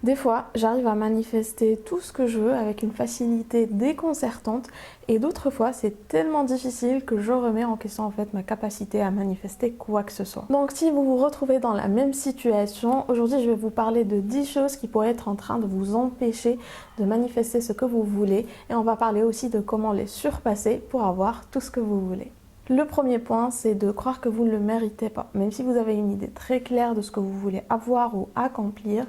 Des fois, j'arrive à manifester tout ce que je veux avec une facilité déconcertante et d'autres fois, c'est tellement difficile que je remets en question en fait ma capacité à manifester quoi que ce soit. Donc si vous vous retrouvez dans la même situation, aujourd'hui je vais vous parler de 10 choses qui pourraient être en train de vous empêcher de manifester ce que vous voulez et on va parler aussi de comment les surpasser pour avoir tout ce que vous voulez. Le premier point, c'est de croire que vous ne le méritez pas. Même si vous avez une idée très claire de ce que vous voulez avoir ou accomplir,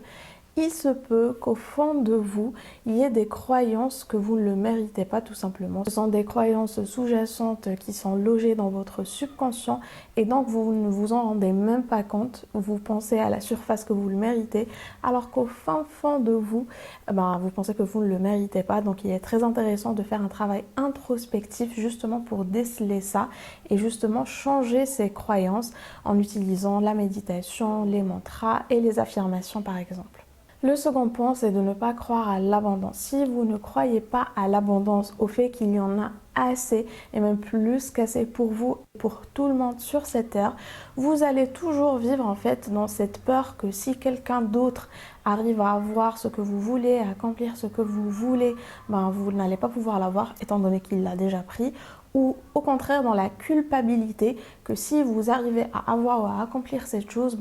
il se peut qu'au fond de vous, il y ait des croyances que vous ne le méritez pas tout simplement. Ce sont des croyances sous-jacentes qui sont logées dans votre subconscient et donc vous ne vous en rendez même pas compte. Vous pensez à la surface que vous le méritez alors qu'au fin fond de vous, vous pensez que vous ne le méritez pas. Donc il est très intéressant de faire un travail introspectif justement pour déceler ça et justement changer ces croyances en utilisant la méditation, les mantras et les affirmations par exemple. Le second point, c'est de ne pas croire à l'abondance. Si vous ne croyez pas à l'abondance, au fait qu'il y en a assez et même plus qu'assez pour vous et pour tout le monde sur cette terre, vous allez toujours vivre en fait dans cette peur que si quelqu'un d'autre arrive à avoir ce que vous voulez, à accomplir ce que vous voulez, vous n'allez pas pouvoir l'avoir étant donné qu'il l'a déjà pris. Ou au contraire dans la culpabilité que si vous arrivez à avoir ou à accomplir cette chose,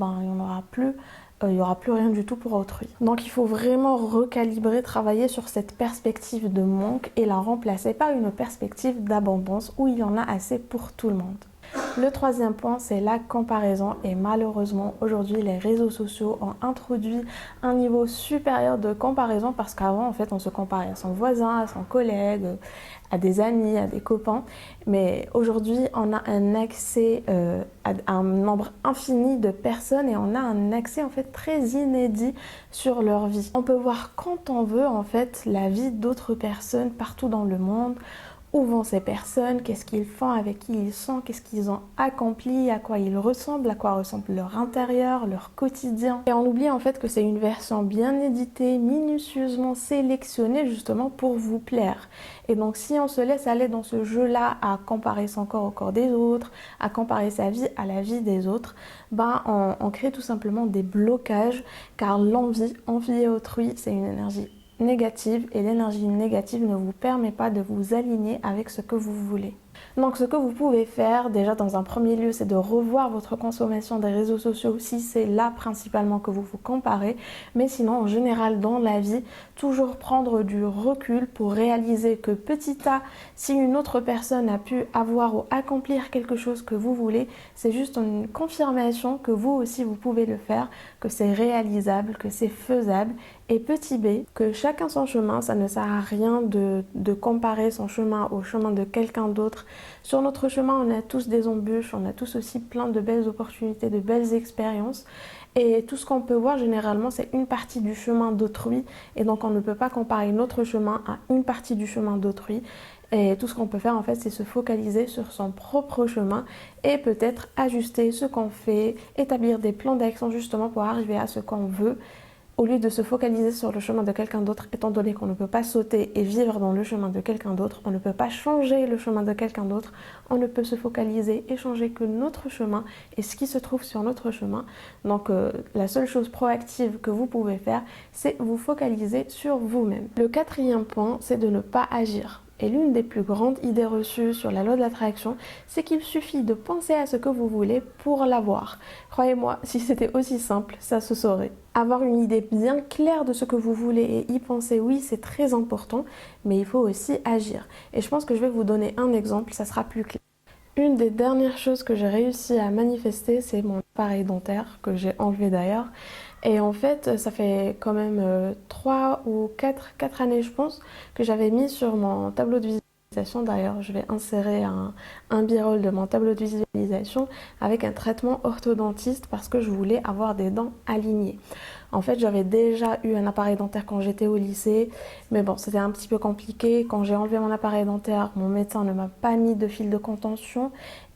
il n'y aura plus rien du tout pour autrui. Donc il faut vraiment recalibrer, travailler sur cette perspective de manque et la remplacer par une perspective d'abondance où il y en a assez pour tout le monde. Le troisième point, c'est la comparaison et malheureusement, aujourd'hui, les réseaux sociaux ont introduit un niveau supérieur de comparaison parce qu'avant, en fait, on se comparait à son voisin, à son collègue, à des amis, à des copains. Mais aujourd'hui, on a un accès à un nombre infini de personnes et on a un accès en fait très inédit sur leur vie. On peut voir quand on veut en fait la vie d'autres personnes partout dans le monde. Où vont ces personnes, qu'est-ce qu'ils font, avec qui ils sont, qu'est-ce qu'ils ont accompli, à quoi ils ressemblent, à quoi ressemble leur intérieur, leur quotidien. Et on oublie en fait que c'est une version bien éditée, minutieusement sélectionnée justement pour vous plaire. Et donc si on se laisse aller dans ce jeu-là à comparer son corps au corps des autres, à comparer sa vie à la vie des autres, on crée tout simplement des blocages car envier autrui, c'est une énergie négative et l'énergie négative ne vous permet pas de vous aligner avec ce que vous voulez. Donc ce que vous pouvez faire déjà dans un premier lieu, c'est de revoir votre consommation des réseaux sociaux si c'est là principalement que vous vous comparez, mais sinon en général dans la vie, toujours prendre du recul pour réaliser que petit a, si une autre personne a pu avoir ou accomplir quelque chose que vous voulez, c'est juste une confirmation que vous aussi vous pouvez le faire, que c'est réalisable, que c'est faisable. Et petit b, que chacun son chemin, ça ne sert à rien de comparer son chemin au chemin de quelqu'un d'autre. Sur notre chemin, on a tous des embûches, on a tous aussi plein de belles opportunités, de belles expériences. Et tout ce qu'on peut voir généralement, c'est une partie du chemin d'autrui. Et donc on ne peut pas comparer notre chemin à une partie du chemin d'autrui. Et tout ce qu'on peut faire en fait, c'est se focaliser sur son propre chemin et peut-être ajuster ce qu'on fait, établir des plans d'action justement pour arriver à ce qu'on veut, au lieu de se focaliser sur le chemin de quelqu'un d'autre, étant donné qu'on ne peut pas sauter et vivre dans le chemin de quelqu'un d'autre, on ne peut pas changer le chemin de quelqu'un d'autre, on ne peut se focaliser et changer que notre chemin et ce qui se trouve sur notre chemin. Donc la seule chose proactive que vous pouvez faire, c'est vous focaliser sur vous-même. Le quatrième point, c'est de ne pas agir. Et l'une des plus grandes idées reçues sur la loi de l'attraction, c'est qu'il suffit de penser à ce que vous voulez pour l'avoir. Croyez-moi, si c'était aussi simple, ça se saurait. Avoir une idée bien claire de ce que vous voulez et y penser, oui, c'est très important, mais il faut aussi agir. Et je pense que je vais vous donner un exemple, ça sera plus clair. Une des dernières choses que j'ai réussi à manifester, c'est mon appareil dentaire, que j'ai enlevé d'ailleurs. Et en fait, ça fait quand même 3 ou 4 années, je pense, que j'avais mis sur mon tableau de visualisation. D'ailleurs, je vais insérer un b-roll de mon tableau de visualisation avec un traitement orthodontiste parce que je voulais avoir des dents alignées. En fait, j'avais déjà eu un appareil dentaire quand j'étais au lycée, mais bon, c'était un petit peu compliqué. Quand j'ai enlevé mon appareil dentaire, mon médecin ne m'a pas mis de fil de contention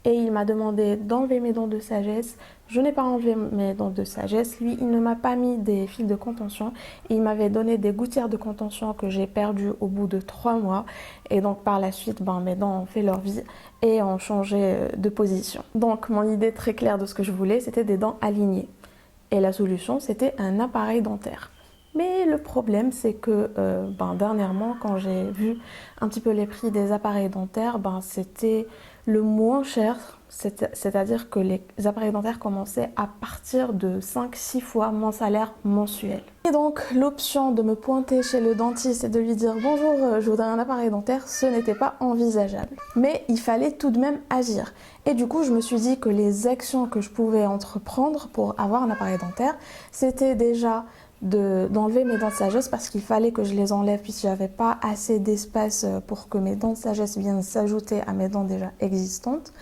et il m'a demandé d'enlever mes dents de sagesse. Je n'ai pas enlevé mes dents de sagesse. Lui, il ne m'a pas mis des fils de contention. Il m'avait donné des gouttières de contention que j'ai perdues au bout de 3 mois. Et donc par la suite, mes dents ont fait leur vie et ont changé de position. Donc mon idée très claire de ce que je voulais, c'était des dents alignées. Et la solution, c'était un appareil dentaire. Mais le problème, c'est que dernièrement, quand j'ai vu un petit peu les prix des appareils dentaires, c'était le moins cher. C'est-à-dire que les appareils dentaires commençaient à partir de 5-6 fois mon salaire mensuel. Et donc, l'option de me pointer chez le dentiste et de lui dire bonjour, je voudrais un appareil dentaire, ce n'était pas envisageable. Mais il fallait tout de même agir. Et du coup, je me suis dit que les actions que je pouvais entreprendre pour avoir un appareil dentaire, c'était déjà d'enlever mes dents de sagesse parce qu'il fallait que je les enlève puisque j'avais pas assez d'espace pour que mes dents de sagesse viennent s'ajouter à mes dents déjà existantes.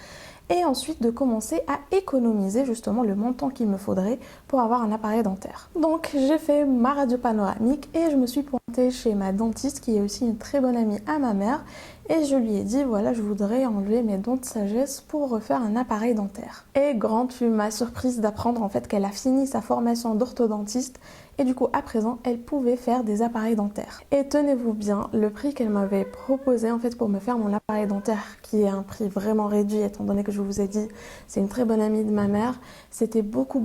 Et ensuite de commencer à économiser justement le montant qu'il me faudrait pour avoir un appareil dentaire. Donc j'ai fait ma radio panoramique et je me suis pointée chez ma dentiste qui est aussi une très bonne amie à ma mère et je lui ai dit voilà, je voudrais enlever mes dents de sagesse pour refaire un appareil dentaire. Et grande fut ma surprise d'apprendre en fait qu'elle a fini sa formation d'orthodontiste et du coup à présent elle pouvait faire des appareils dentaires. Et tenez-vous bien, le prix qu'elle m'avait proposé en fait pour me faire mon appareil dentaire, qui est un prix vraiment réduit étant donné que je vous ai dit c'est une très bonne amie de ma mère, c'était beaucoup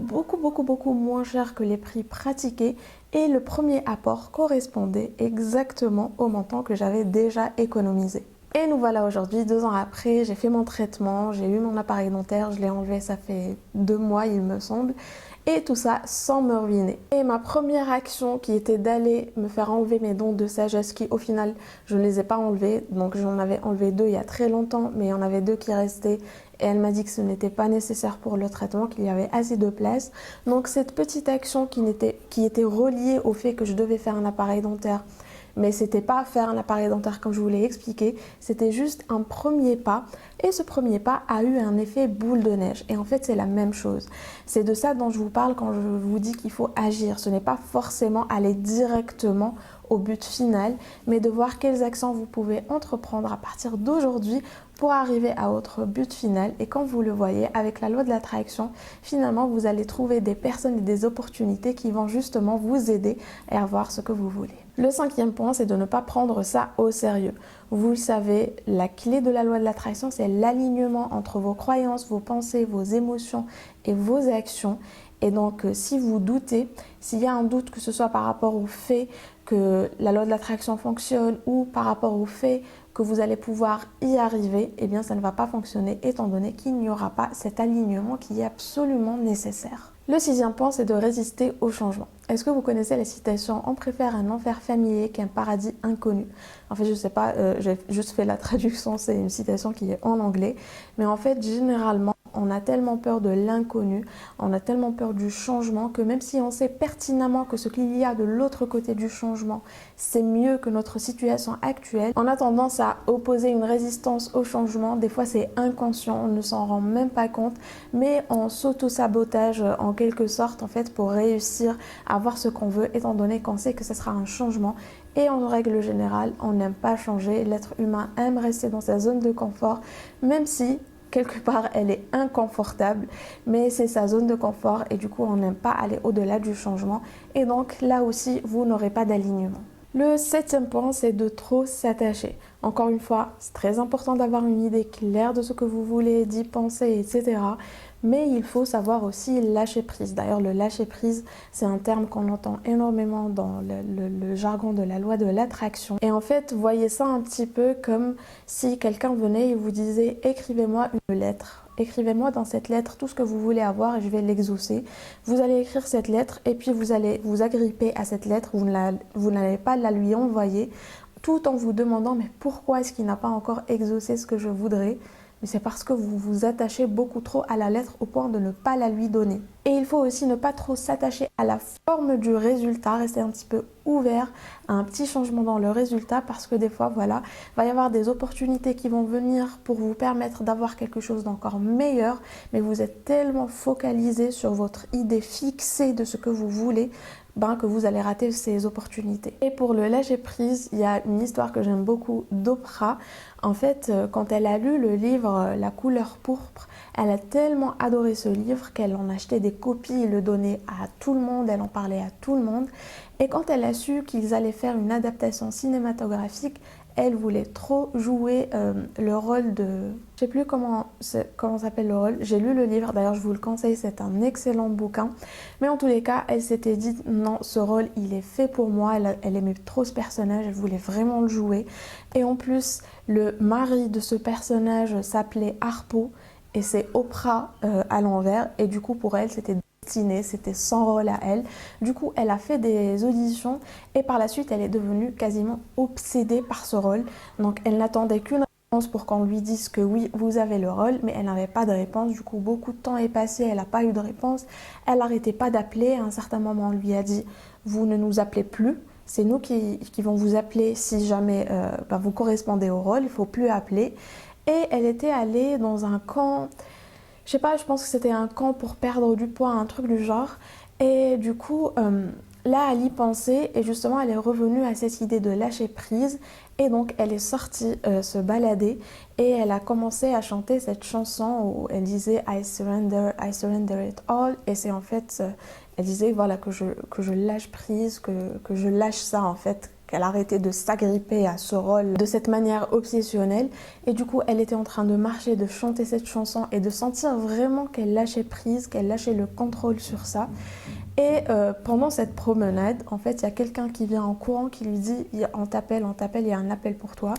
moins cher que les prix pratiqués et le premier apport correspondait exactement au montant que j'avais déjà économisé. Et nous voilà aujourd'hui, 2 ans après, j'ai fait mon traitement, j'ai eu mon appareil dentaire, je l'ai enlevé ça fait 2 mois il me semble. Et tout ça sans me ruiner. Et ma première action qui était d'aller me faire enlever mes dents de sagesse qui au final je ne les ai pas enlevées. Donc j'en avais enlevé 2 il y a très longtemps mais il y en avait 2 qui restaient. Et elle m'a dit que ce n'était pas nécessaire pour le traitement, qu'il y avait assez de place. Donc cette petite action qui était reliée au fait que je devais faire un appareil dentaire, mais c'était pas faire un appareil dentaire comme je vous l'ai expliqué, c'était juste un premier pas et ce premier pas a eu un effet boule de neige et en fait c'est la même chose. C'est de ça dont je vous parle quand je vous dis qu'il faut agir, ce n'est pas forcément aller directement au but final, mais de voir quelles actions vous pouvez entreprendre à partir d'aujourd'hui pour arriver à votre but final. Et quand vous le voyez, avec la loi de l'attraction, finalement, vous allez trouver des personnes et des opportunités qui vont justement vous aider à avoir ce que vous voulez. Le 5e point, c'est de ne pas prendre ça au sérieux. Vous le savez, la clé de la loi de l'attraction, c'est l'alignement entre vos croyances, vos pensées, vos émotions et vos actions. Et donc, si vous doutez, s'il y a un doute, que ce soit par rapport au fait que la loi de l'attraction fonctionne ou par rapport au fait que vous allez pouvoir y arriver, eh bien ça ne va pas fonctionner étant donné qu'il n'y aura pas cet alignement qui est absolument nécessaire. Le 6e point, c'est de résister au changement. Est-ce que vous connaissez la citation « On préfère un enfer familier qu'un paradis inconnu » En fait, je ne sais pas, j'ai juste fait la traduction, c'est une citation qui est en anglais. Mais en fait, généralement, on a tellement peur de l'inconnu, on a tellement peur du changement que même si on sait pertinemment que ce qu'il y a de l'autre côté du changement, c'est mieux que notre situation actuelle, on a tendance à opposer une résistance au changement. Des fois, c'est inconscient, on ne s'en rend même pas compte, mais on s'auto-sabotage en quelque sorte en fait pour réussir à avoir ce qu'on veut, étant donné qu'on sait que ce sera un changement. Et en règle générale, on n'aime pas changer. L'être humain aime rester dans sa zone de confort, même si quelque part elle est inconfortable, mais c'est sa zone de confort et du coup on n'aime pas aller au-delà du changement. Et donc là aussi, vous n'aurez pas d'alignement. Le 7e point, c'est de trop s'attacher. Encore une fois, c'est très important d'avoir une idée claire de ce que vous voulez, d'y penser, etc. Mais il faut savoir aussi lâcher prise. D'ailleurs, le lâcher prise, c'est un terme qu'on entend énormément dans le jargon de la loi de l'attraction. Et en fait, voyez ça un petit peu comme si quelqu'un venait et vous disait « Écrivez-moi une lettre ». Écrivez-moi dans cette lettre tout ce que vous voulez avoir et je vais l'exaucer. Vous allez écrire cette lettre et puis vous allez vous agripper à cette lettre. Vous n'allez pas la lui envoyer tout en vous demandant mais pourquoi est-ce qu'il n'a pas encore exaucé ce que je voudrais ? Mais c'est parce que vous vous attachez beaucoup trop à la lettre au point de ne pas la lui donner. Et il faut aussi ne pas trop s'attacher à la forme du résultat, rester un petit peu ouvert à un petit changement dans le résultat parce que des fois, voilà, il va y avoir des opportunités qui vont venir pour vous permettre d'avoir quelque chose d'encore meilleur, mais vous êtes tellement focalisé sur votre idée fixée de ce que vous voulez que vous allez rater ces opportunités. Et pour le lâcher prise, il y a une histoire que j'aime beaucoup d'Oprah. En fait, quand elle a lu le livre La couleur pourpre, elle a tellement adoré ce livre qu'elle en achetait des copies et le donnait à tout le monde, elle en parlait à tout le monde. Et quand elle a su qu'ils allaient faire une adaptation cinématographique, elle voulait trop jouer le rôle de... Je sais plus comment s'appelle le rôle. J'ai lu le livre, d'ailleurs je vous le conseille, c'est un excellent bouquin. Mais en tous les cas, elle s'était dit non, ce rôle il est fait pour moi. Elle aimait trop ce personnage, elle voulait vraiment le jouer. Et en plus, le mari de ce personnage s'appelait Harpo et c'est Oprah à l'envers. Et du coup pour elle c'était destiné, c'était son rôle à elle. Du coup elle a fait des auditions et par la suite elle est devenue quasiment obsédée par ce rôle. Donc elle n'attendait qu'une pour qu'on lui dise que oui, vous avez le rôle, mais elle n'avait pas de réponse. Du coup, beaucoup de temps est passé, elle n'a pas eu de réponse. Elle n'arrêtait pas d'appeler. À un certain moment, on lui a dit, vous ne nous appelez plus. C'est nous qui vont vous appeler si jamais vous correspondez au rôle. Il ne faut plus appeler. Et elle était allée dans un camp, je sais pas, je pense que c'était un camp pour perdre du poids, un truc du genre. Et du coup, là, elle y pensait et justement, elle est revenue à cette idée de lâcher prise. Et donc, elle est sortie se balader et elle a commencé à chanter cette chanson où elle disait I surrender it all. Et c'est en fait, elle disait voilà, que je lâche prise, que je lâche ça en fait, qu'elle arrêtait de s'agripper à ce rôle de cette manière obsessionnelle. Et du coup, elle était en train de marcher, de chanter cette chanson et de sentir vraiment qu'elle lâchait prise, qu'elle lâchait le contrôle sur ça. Et pendant cette promenade, en fait, il y a quelqu'un qui vient en courant qui lui dit on t'appelle, il y a un appel pour toi.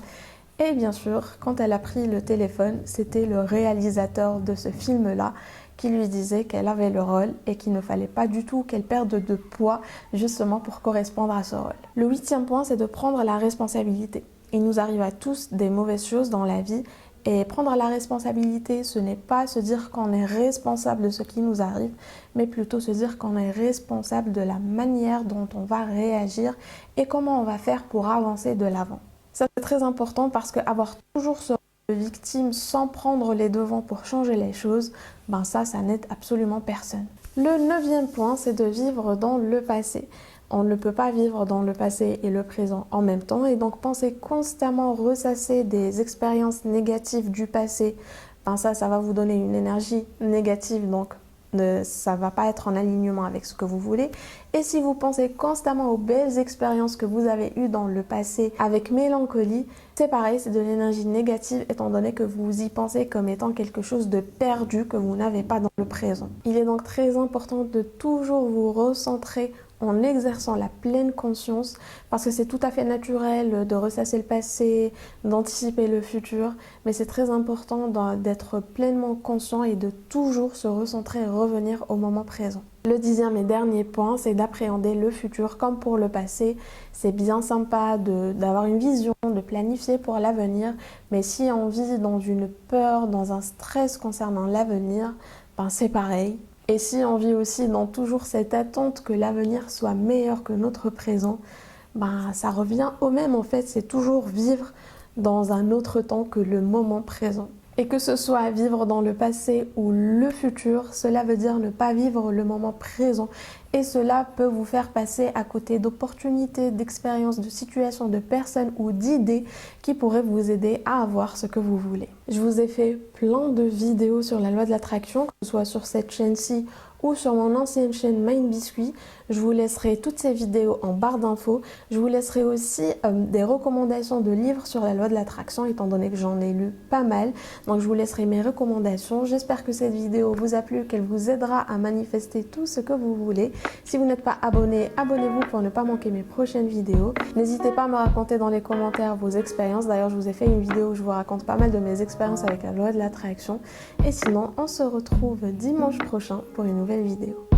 Et bien sûr, quand elle a pris le téléphone, c'était le réalisateur de ce film-là qui lui disait qu'elle avait le rôle et qu'il ne fallait pas du tout qu'elle perde de poids justement pour correspondre à ce rôle. Le 8e point, c'est de prendre la responsabilité. Il nous arrive à tous des mauvaises choses dans la vie. Et prendre la responsabilité, ce n'est pas se dire qu'on est responsable de ce qui nous arrive, mais plutôt se dire qu'on est responsable de la manière dont on va réagir et comment on va faire pour avancer de l'avant. Ça, c'est très important parce qu'avoir toujours ce rôle de victime sans prendre les devants pour changer les choses, ça n'aide absolument personne. Le 9e point, c'est de vivre dans le passé. On ne peut pas vivre dans le passé et le présent en même temps et donc penser constamment ressasser des expériences négatives du passé, ça va vous donner une énergie négative donc ça ne va pas être en alignement avec ce que vous voulez. Et si vous pensez constamment aux belles expériences que vous avez eues dans le passé avec mélancolie, c'est pareil, c'est de l'énergie négative étant donné que vous y pensez comme étant quelque chose de perdu que vous n'avez pas dans le présent. Il est donc très important de toujours vous recentrer en exerçant la pleine conscience parce que c'est tout à fait naturel de ressasser le passé, d'anticiper le futur, mais c'est très important d'être pleinement conscient et de toujours se recentrer et revenir au moment présent. Le 10e et dernier point, c'est d'appréhender le futur comme pour le passé. C'est bien sympa d'avoir une vision, de planifier pour l'avenir, mais si on vit dans une peur, dans un stress concernant l'avenir, c'est pareil. Et si on vit aussi dans toujours cette attente que l'avenir soit meilleur que notre présent, ça revient au même en fait, c'est toujours vivre dans un autre temps que le moment présent. Et que ce soit vivre dans le passé ou le futur, cela veut dire ne pas vivre le moment présent. Et cela peut vous faire passer à côté d'opportunités, d'expériences, de situations, de personnes ou d'idées qui pourraient vous aider à avoir ce que vous voulez. Je vous ai fait plein de vidéos sur la loi de l'attraction, que ce soit sur cette chaîne-ci ou sur mon ancienne chaîne Mind Biscuit. Je vous laisserai toutes ces vidéos en barre d'infos. Je vous laisserai aussi des recommandations de livres sur la loi de l'attraction étant donné que j'en ai lu pas mal. Donc je vous laisserai mes recommandations. J'espère que cette vidéo vous a plu, qu'elle vous aidera à manifester tout ce que vous voulez. Si vous n'êtes pas abonné, abonnez-vous pour ne pas manquer mes prochaines vidéos. N'hésitez pas à me raconter dans les commentaires vos expériences. D'ailleurs, je vous ai fait une vidéo où je vous raconte pas mal de mes expériences avec la loi de l'attraction. Et sinon, on se retrouve dimanche prochain pour une nouvelle vidéo.